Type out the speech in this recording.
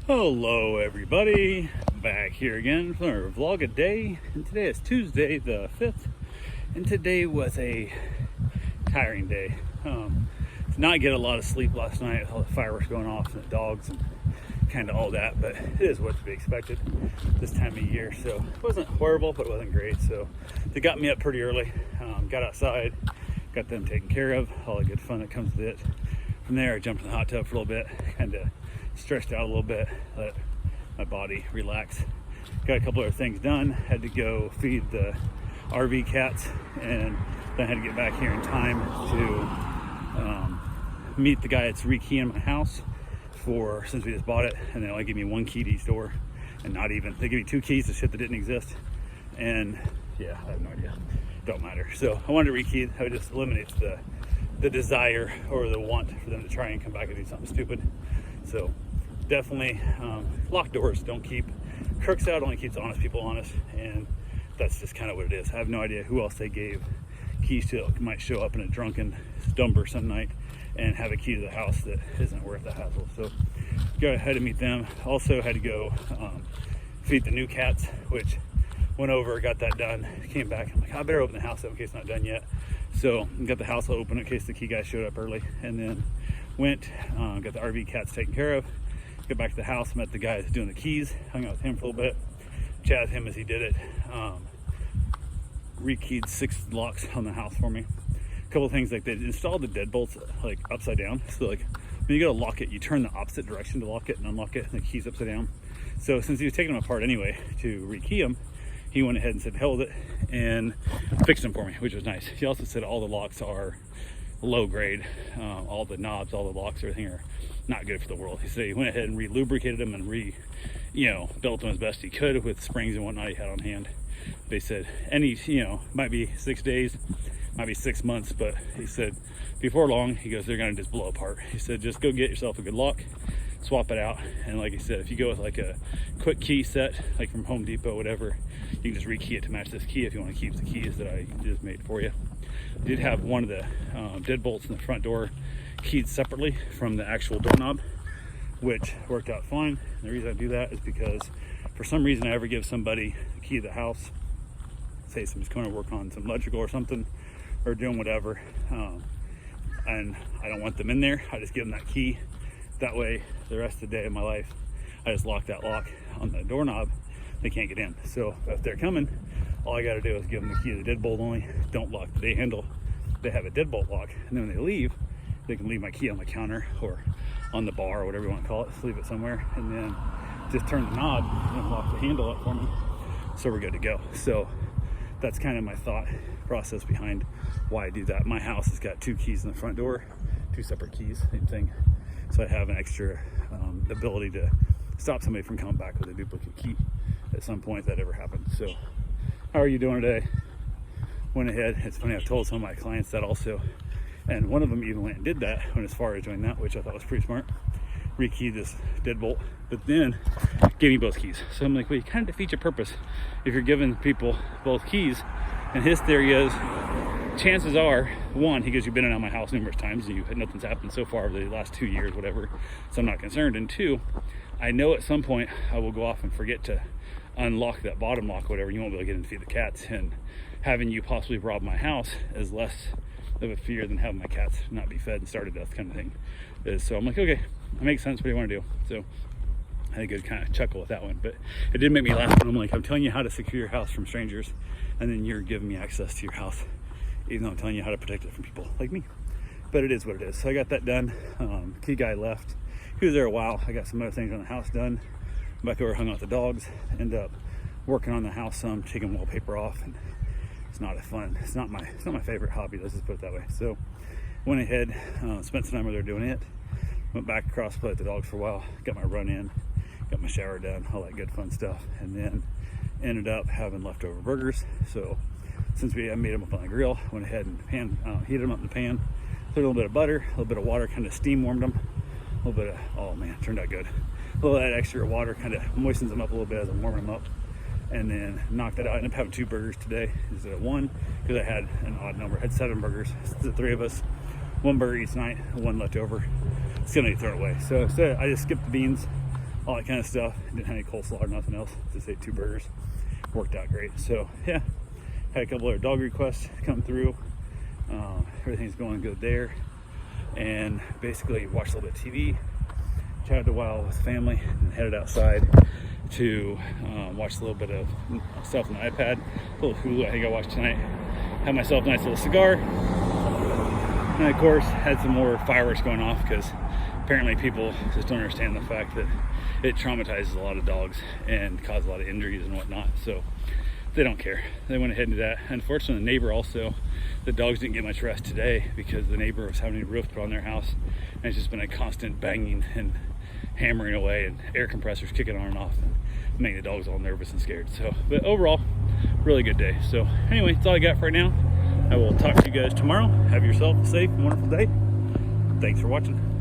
Hello everybody, back here again for our vlog a day, and today is Tuesday the 5th, and today was a tiring day. Did not get a lot of sleep last night, all the fireworks going off and the dogs and kind of all that, but it is what to be expected this time of year. So it wasn't horrible, but it wasn't great. So they got me up pretty early, got outside, got them taken care of, all the good fun that comes with it. From there I jumped in the hot tub for a little bit, kind of stretched out a little bit, let my body relax. Got a couple other things done. Had to go feed the RV cats, and then I had to get back here in time to meet the guy that's rekeying my house since we just bought it, and they only give me one key to each door, and not even, they give me two keys to shit that didn't exist. And yeah, I have no idea, don't matter. So I wanted to rekey it. It just eliminates the desire or the want for them to try and come back and do something stupid. So definitely lock doors don't keep crooks out, only keeps honest people honest, and that's just kind of what it is. I have no idea who else they gave keys to. Might show up in a drunken stumper some night and have a key to the house that isn't worth the hassle. So go ahead and meet them. Also had to go feed the new cats, which went over, got that done, came back. I'm like, I better open the house up in case it's not done yet. So got the house open in case the key guy showed up early, and then went, got the RV cats taken care of, got back to the house, met the guy that's doing the keys, hung out with him for a little bit, chatted with him as he did it, rekeyed 6 locks on the house for me. A couple of things, like they installed the deadbolts like upside down, so like when you go to lock it, you turn the opposite direction to lock it and unlock it, and the key's upside down. So since he was taking them apart anyway to rekey them, he went ahead and said hell with it and fixed them for me, which was nice. He also said all the locks are low grade, all the knobs, all the locks, everything are not good for the world. He said he went ahead and re-lubricated them and built them as best he could with springs and whatnot he had on hand. They said might be 6 days, might be 6 months, but he said before long, he goes, they're gonna just blow apart. He said just go get yourself a good lock, swap it out, and like he said, if you go with like a quick key set, like from Home Depot, whatever, you can just rekey it to match this key if you want to keep the keys that I just made for you. I did have one of the deadbolts in the front door keyed separately from the actual doorknob, which worked out fine. And the reason I do that is because for some reason I ever give somebody the key to the house, say somebody's going to work on some electrical or something, or doing whatever, and I don't want them in there, I just give them that key. That way the rest of the day of my life I just lock that lock on the doorknob, they can't get in. So if they're coming, all I got to do is give them the key to the deadbolt only, don't lock the day handle. They have a deadbolt lock, and then when they leave, they can leave my key on the counter or on the bar or whatever you want to call it, just leave it somewhere, and then just turn the knob and lock the handle up for me, so we're good to go. So that's kind of my thought process behind why I do that. My house has got 2 keys in the front door, 2 separate keys, same thing, so I have an extra ability to stop somebody from coming back with a duplicate key at some point if that ever happens. So how are you doing today? Went ahead, it's funny, I've told some of my clients that also, and one of them even went and did that when as far as doing that, which I thought was pretty smart. Rekeyed this deadbolt, but then gave me both keys. So I'm like, well, you kind of defeat your purpose if you're giving people both keys. And his theory is, chances are, one, he goes, you've been in and out of my house numerous times, and nothing's happened so far over the last 2 years, whatever, so I'm not concerned. And 2, I know at some point I will go off and forget to unlock that bottom lock, whatever, you won't be able to get in to feed the cats, and having you possibly rob my house is less of a fear than having my cats not be fed and starve to death kind of thing. So I'm like, okay, that makes sense, what do you want to do? So I had a good kind of chuckle with that one, but it did make me laugh when I'm like, I'm telling you how to secure your house from strangers, and then you're giving me access to your house, even though I'm telling you how to protect it from people like me. But it is what it is. So I got that done. Key guy left. He was there a while. I got some other things on the house done. Back over, hung out with the dogs. End up working on the house some, taking wallpaper off, and it's not my favorite hobby. Let's just put it that way. So went ahead, spent some time where they're doing it. Went back across, played with the dogs for a while. Got my run in, got my shower done, all that good fun stuff, and then ended up having leftover burgers. So since I made them up on the grill, went ahead and heated them up in the pan, threw a little bit of butter, a little bit of water, kind of steam warmed them, a little bit of, oh man, turned out good. A little of that extra water kind of moistens them up a little bit as I'm warming them up, and then knocked that out. I ended up having 2 burgers today instead of 1, because I had an odd number. I had 7 burgers, it's the 3 of us, 1 burger each night, 1 left over. It's gonna be thrown away. So instead, I just skipped the beans, all that kind of stuff. Didn't have any coleslaw or nothing else. Just ate 2 burgers. Worked out great. So yeah, had a couple other dog requests come through. Everything's going good there. And basically watched a little bit of TV, chatted a while with family, and headed outside to watch a little bit of stuff on the iPad. A little Hulu I think I watched tonight. Had myself a nice little cigar. And of course had some more fireworks going off because apparently people just don't understand the fact that it traumatizes a lot of dogs and causes a lot of injuries and whatnot. So they don't care. They went ahead and did that. Unfortunately, the neighbor also, the dogs didn't get much rest today because the neighbor was having a roof put on their house, and it's just been a constant banging and hammering away and air compressors kicking on and off and making the dogs all nervous and scared. So, but overall, really good day. So anyway, that's all I got for right now. I will talk to you guys tomorrow. Have yourself a safe and wonderful day. Thanks for watching.